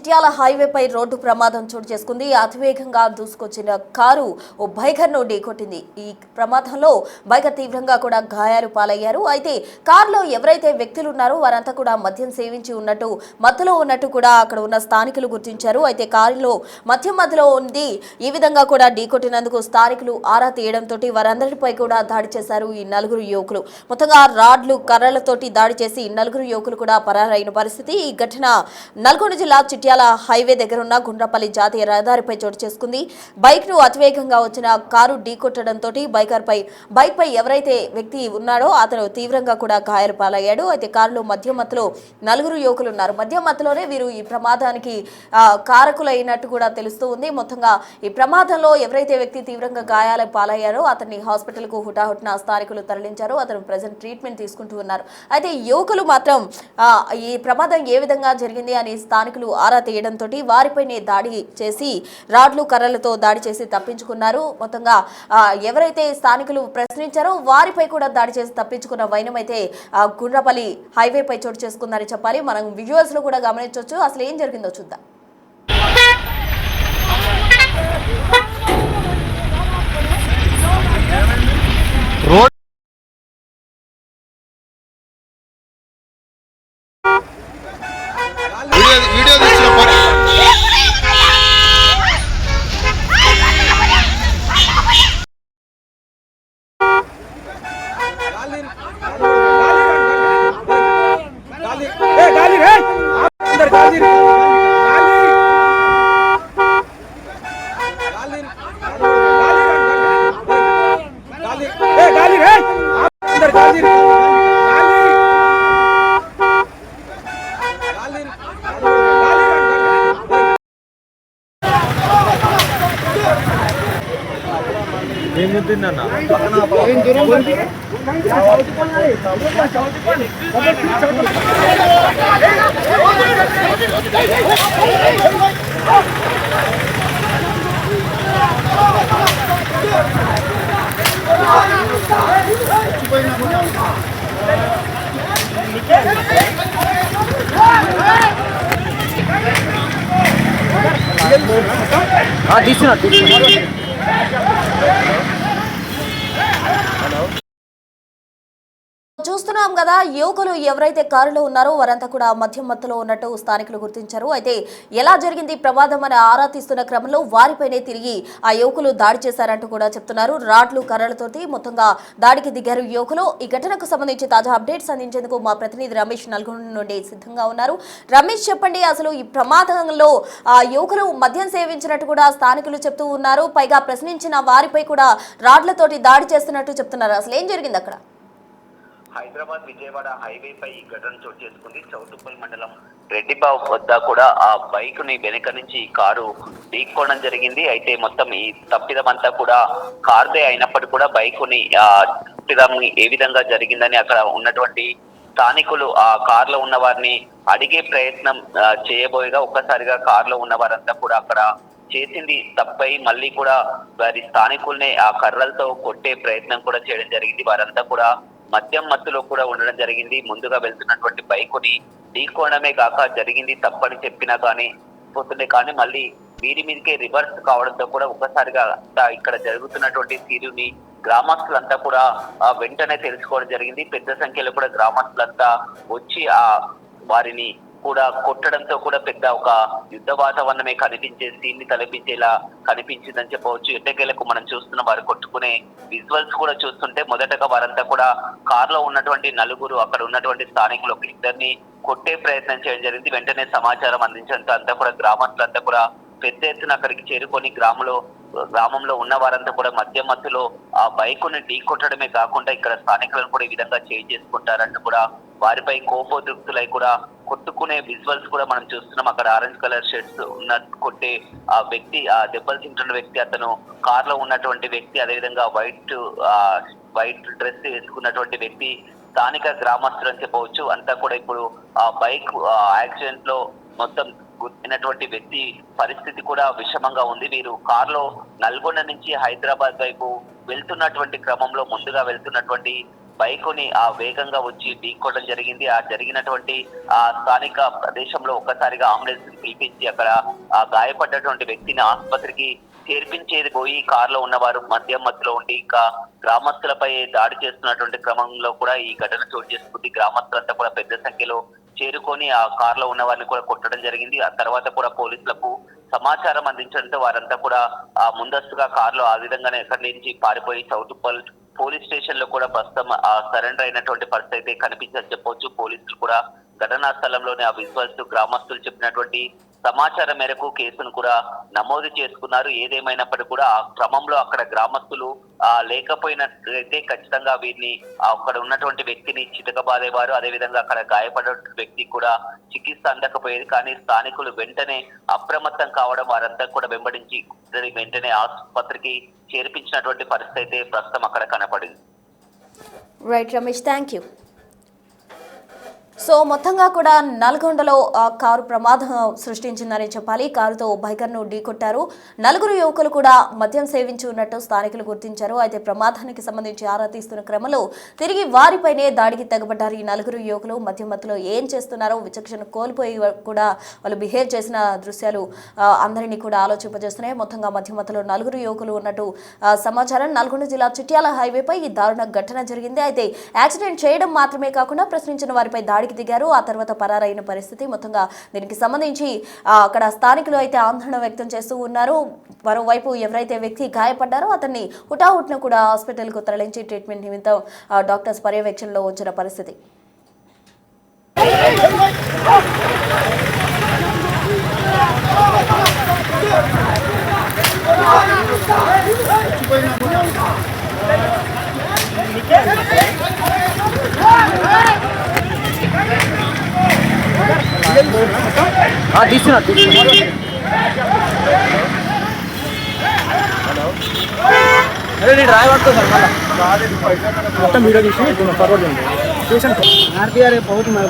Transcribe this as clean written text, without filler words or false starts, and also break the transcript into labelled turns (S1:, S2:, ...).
S1: Chityal హైవేపై road ప్రమాదం చోటు చేసుకుంది. అతివేగంగా దూసుకొచ్చిన కారు ఓ బైకర్ను ఢీకొట్టింది. ఈ ప్రమాదంలో బైకర్ తీవ్రంగా కూడా గాయాలు పాలయ్యారు. అయితే కారులో ఎవరైతే వ్యక్తులు ఉన్నారో వారంతా కూడా మద్యం సేవించి ఉన్నట్టు, మత్తులో ఉన్నట్టు కూడా అక్కడ ఉన్న స్థానికులు గుర్తించారు. అయితే కారులో మధ్యలో ఉంది. ఈ విధంగా కూడా ఢీకొట్టినందుకు స్థానికులు ఆరా తీయడంతో వారందరిపై కూడా దాడి చేశారు ఈ నలుగురు యువకులు. మొత్తంగా రాడ్లు, కర్రలతోటి దాడి చేసి నలుగురు యువకులు కూడా పరారైన పరిస్థితి. ఈ ఘటన నల్గొండ జిల్లా చిట్యాల హైవే దగ్గర ఉన్న గుండ్రపల్లి జాతీయ రహదారిపై చోటు చేసుకుంది. బైక్ ను అతివేగంగా వచ్చిన కారు ఢీకొట్టడంతో బైక్ పై ఎవరైతే వ్యక్తి ఉన్నాడో అతను తీవ్రంగా కూడా గాయాలు పాలయ్యాడు. అయితే కారులో మధ్యలో నలుగురు యువకులు ఉన్నారు. మధ్యలోనే వీరు ఈ ప్రమాదానికి కారకులైనట్టు కూడా తెలుస్తూ ఉంది. మొత్తంగా ఈ ప్రమాదంలో ఎవరైతే వ్యక్తి తీవ్రంగా గాయాలు పాలయ్యారో అతన్ని హాస్పిటల్ కు హుటాహుటిన స్థానికులు తరలించారు. అతను ప్రజెంట్ ట్రీట్మెంట్ తీసుకుంటూ ఉన్నారు. అయితే యువకులు మాత్రం ఈ ప్రమాదం ఏ విధంగా జరిగింది అని స్థానికులు ఆరా తీయడంతో వారిపైనే దాడి చేసి రాడ్లు, కర్రలతో దాడి చేసి తప్పించుకున్నారు. మొత్తంగా ఎవరైతే స్థానికులు ప్రశ్నించారో వారిపై కూడా దాడి చేసి తప్పించుకున్న వైనం అయితే గుండ్రపల్లి హైవేపై చోటు చేసుకుందని చెప్పాలి. మనం విజువల్స్ లో కూడా గమనించవచ్చు. అసలు ఏం జరిగిందో చూద్దాం.
S2: వీడియో తీసిన పని
S1: చూస్తున్నాం కదా, యువకులు ఎవరైతే కారులో ఉన్నారో వారంతా కూడా మత్తులో ఉన్నట్టు స్థానికులు గుర్తించారు. అయితే ఎలా జరిగింది ప్రమాదం అని ఆరా తీస్తున్న క్రమంలో వారిపైనే తిరిగి ఆ యువకులు దాడి చేశారంటూ కూడా చెప్తున్నారు. రాడ్లు, కర్రలతోటి మొత్తంగా దాడికి దిగారు యువకులు. ఈ ఘటనకు సంబంధించి తాజా అప్డేట్స్ అందించేందుకు మా ప్రతినిధి రమేష్ నల్గొండ నుండి సిద్ధంగా ఉన్నారు. రమేష్, చెప్పండి, అసలు ఈ ప్రమాదంలో ఆ యువకులు మద్యం సేవించినట్టు కూడా స్థానికులు చెప్తూ ఉన్నారు. పైగా ప్రశ్నించిన వారిపై కూడా రాడ్లతోటి దాడి చేస్తున్నట్టు చెప్తున్నారు. అసలు ఏం జరిగింది అక్కడ?
S3: హైదరాబాద్ విజయవాడ హైవేపై ఈ ఘటన చోటు చేసుకుంది. చౌటుప్పల్ మండలం రెడ్డిబాబు వద్ద కూడా ఆ బైక్ ని వెనుక నుంచి కారు ఢీక్కోవడం జరిగింది. అయితే మొత్తం ఈ తప్పిదం అంతా కూడా కార్దే అయినప్పటికీ కూడా బైకుని తప్పిదం ఏ విధంగా జరిగిందని అక్కడ ఉన్నటువంటి స్థానికులు ఆ కారులో ఉన్న వారిని అడిగే ప్రయత్నం చేయబోయేగా ఒక్కసారిగా కారులో ఉన్న వారంతా కూడా అక్కడ చేసింది తప్పై మళ్ళీ కూడా వారి స్థానికుల్ని ఆ కర్రలతో కొట్టే ప్రయత్నం కూడా చేయడం జరిగింది. వారంతా కూడా మత్తులో కూడా ఉండడం జరిగింది. ముందుగా వెళ్తున్నటువంటి బైకుని ఢీకోవడమే కాక జరిగింది తప్పని చెప్పినా కానీ పోతుండే, కానీ మళ్ళీ వీరి మీదకే రివర్స్ కావడంతో కూడా ఒక్కసారిగా ఇక్కడ జరుగుతున్నటువంటి తీరుని గ్రామస్తులంతా కూడా వెంటనే తెలుసుకోవడం జరిగింది. పెద్ద సంఖ్యలో కూడా గ్రామస్తులంతా వచ్చి వారిని కూడా కొట్టడంతో కూడా పెద్ద ఒక యుద్ధ వాతావరణమే కనిపించే సీన్ని తలపించేలా కనిపించిందని చెప్పవచ్చు. ఎట్టకేలకు మనం చూస్తున్న వారు కొట్టుకునే విజువల్స్ కూడా చూస్తుంటే మొదటగా వారంతా కూడా కారులో ఉన్నటువంటి నలుగురు అక్కడ ఉన్నటువంటి స్థానికులు ఒక ఇద్దరిని కొట్టే ప్రయత్నం చేయడం జరిగింది. వెంటనే సమాచారం అందించడంతో అంతా కూడా గ్రామస్తులంతా కూడా పెద్ద ఎత్తున అక్కడికి చేరుకొని గ్రామంలో ఉన్న వారంతా కూడా మత్తులో ఆ బైకుని ఢీకొట్టడమే కాకుండా ఇక్కడ స్థానికులను కూడా ఈ విధంగా చేసుకుంటారంటూ కూడా వారిపై కోపోద్రిక్తులై కూడా కొట్టుకునే విజువల్స్ కూడా మనం చూస్తున్నాం. అక్కడ ఆరెంజ్ కలర్ షర్ట్స్ ఉన్న కొట్టే ఆ వ్యక్తి, ఆ దెబ్బలు తింటున్న వ్యక్తి, అతను కారులో ఉన్నటువంటి వ్యక్తి, అదేవిధంగా వైట్ డ్రెస్ వేసుకున్నటువంటి వ్యక్తి స్థానిక గ్రామస్తులు అని చెప్పవచ్చు. అంతా కూడా ఇప్పుడు ఆ బైక్ యాక్సిడెంట్ లో మొత్తం గుర్తినటువంటి వ్యక్తి పరిస్థితి కూడా విషమంగా ఉంది. వీరు కారులో నల్గొండ నుంచి హైదరాబాద్ వైపు వెళ్తున్నటువంటి క్రమంలో ముందుగా వెళ్తున్నటువంటి బైకుని వేగంగా వచ్చి ఢీకొనడం జరిగింది. ఆ జరిగినటువంటి స్థానిక ప్రదేశంలో ఒక్కసారిగా అంబులెన్స్ పిలిపించి అక్కడ గాయపడ్డటువంటి వ్యక్తిని ఆసుపత్రికి చేర్పించేది పోయి కారులో ఉన్నవారు మధ్యలో ఉండి ఇంకా గ్రామస్తులపై దాడి చేస్తున్నటువంటి క్రమంలో కూడా ఈ ఘటన చోటు చేసుకుంది. గ్రామస్తులంతా కూడా పెద్ద సంఖ్యలో చేరుకొని ఆ కారులో ఉన్న వారిని కూడా కొట్టడం జరిగింది. ఆ తర్వాత కూడా పోలీసులకు సమాచారం అందించడంతో వారంతా కూడా ముందస్తుగా కారులో ఆ విధంగానే ఎక్కడి నుంచి పారిపోయి చౌటుప్పల్ పోలీస్ స్టేషన్ లో కూడా ప్రస్తుతం సరెండర్ అయినటువంటి పరిస్థితి అయితే కనిపించని చెప్పవచ్చు. పోలీసులు కూడా ఘటనా స్థలంలోనే విశ్వాసిస్తూ గ్రామస్తులు చెప్పినటువంటి సమాచారం మేరకు కేసును కూడా నమోదు చేసుకున్నారు. ఏదేమైనప్పటికీ కూడా ఆ క్రమంలో అక్కడ గ్రామస్తులు లేకపోయినట్లయితే ఖచ్చితంగా వీరిని అక్కడ ఉన్నటువంటి వ్యక్తిని చితకబాదేవారు. అదేవిధంగా అక్కడ గాయపడిన వ్యక్తి కూడా చికిత్స అందకపోయేది. కానీ స్థానికులు వెంటనే అప్రమత్తం కావడం వారంతా కూడా వెంబడించి వెంటనే ఆసుపత్రికి చేర్పించినటువంటి పరిస్థితి అయితే ప్రస్తుతం అక్కడ కనపడింది.
S1: Right Ramesh, thank you. So మొత్తంగా కూడా నల్గొండలో కారు ప్రమాదం సృష్టించిందని చెప్పాలి. కారుతో బైకర్ను ఢీకొట్టారు. 4 యువకులు కూడా మద్యం సేవించి ఉన్నట్టు స్థానికులు గుర్తించారు. అయితే ప్రమాదానికి సంబంధించి ఆరా తీస్తున్న క్రమంలో తిరిగి వారిపైనే దాడికి తెగబడ్డారు. ఈ 4 యువకులు మద్యం మత్తులో ఏం చేస్తున్నారో విచక్షణ కోల్పోయి కూడా వాళ్ళు బిహేవ్ చేసిన దృశ్యాలు అందరినీ కూడా ఆలోచింపజేస్తున్నాయి. మొత్తంగా మద్యం మత్తులో 4 యువకులు ఉన్నట్టు సమాచారం. నల్గొండ జిల్లా చిట్యాల హైవేపై ఈ దారుణ ఘటన జరిగింది. అయితే యాక్సిడెంట్ చేయడం మాత్రమే కాకుండా ప్రశ్నించిన వారిపై దాడికి దిగారు. ఆ తర్వాత పరారైన పరిస్థితి. మొత్తంగా దీనికి సంబంధించి అక్కడ స్థానికులు అయితే ఆందోళన వ్యక్తం చేస్తూ ఉన్నారు. మరోవైపు ఎవరైతే వ్యక్తి గాయపడ్డారో అతన్ని హుటాహుటిన కూడా హాస్పిటల్కు తరలించి ట్రీట్మెంట్ నిమిత్తం డాక్టర్స్ పర్యవేక్షణలో ఉంచిన పరిస్థితి.
S2: అరే నేను రాయబడుతుంది సార్ మళ్ళీ మొత్తం వీడియో తీసి ఫార్వర్డ్ చేయండి. ఆర్టీఆర్ పోతుంది మరి